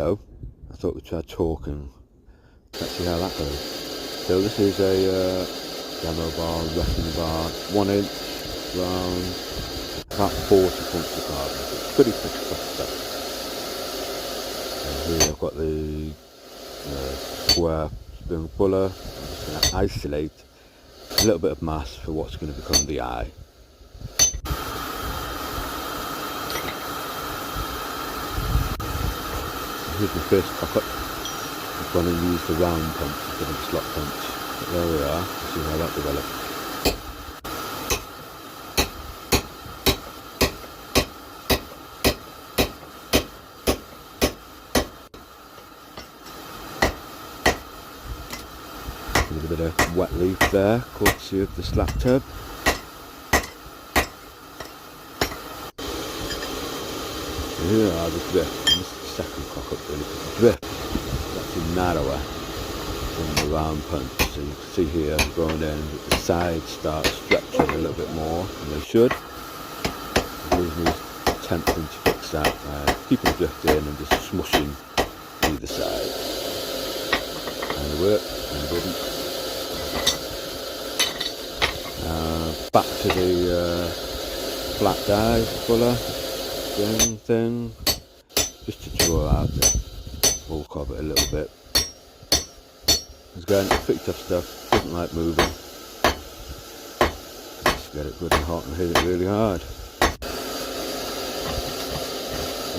hello. I thought we'd try talking. Let's see how that goes. So this is a demo bar, wrecking bar, 1 inch round, about 40 points of carbon. It's pretty thick stuff. And here I've got the square spoon puller. I'm just going to isolate a little bit of mass for what's going to become the eye. Here's my first cock-up. I'm going to use the round punch instead of the slot punch. But there we are. Let's see how that develops. A little bit of wet leaf there, courtesy of the slap tub. Here are the drift. This is the second cock up really, because the drift is actually narrower than the round punch. So you can see here going in that the sides start stretching a little bit more than they should. Here's me attempting to fix that by keeping the drift in and just smushing either side. And it worked, and it didn't. Back to the black dye fuller thing, just to draw out the bulk of it a little bit. Again, pretty tough stuff, doesn't like moving. Just get it good and hot and hit it really hard.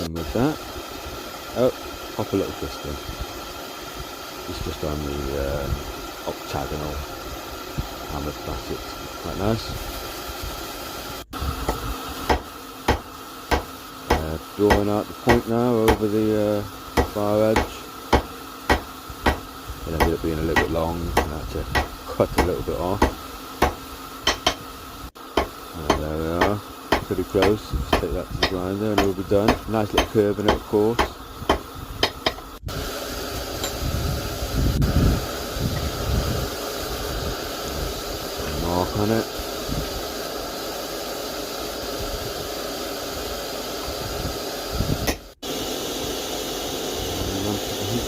And with that, pop a little twist in. It's just on the octagonal hammered plastic, quite nice. Drawing out the point now over the far edge. It ended up being a little bit long, and I had to cut a little bit off. And there we are, pretty close. Just take that to the grinder and it'll be done. Nice little curve in it, of course. Mark on it.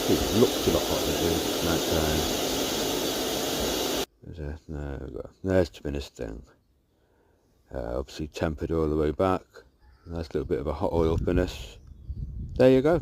It looks a lot hotter than it is night time. There we go. There's the finished thing. Obviously tempered all the way back. Nice little bit of a hot oil finish. There you go.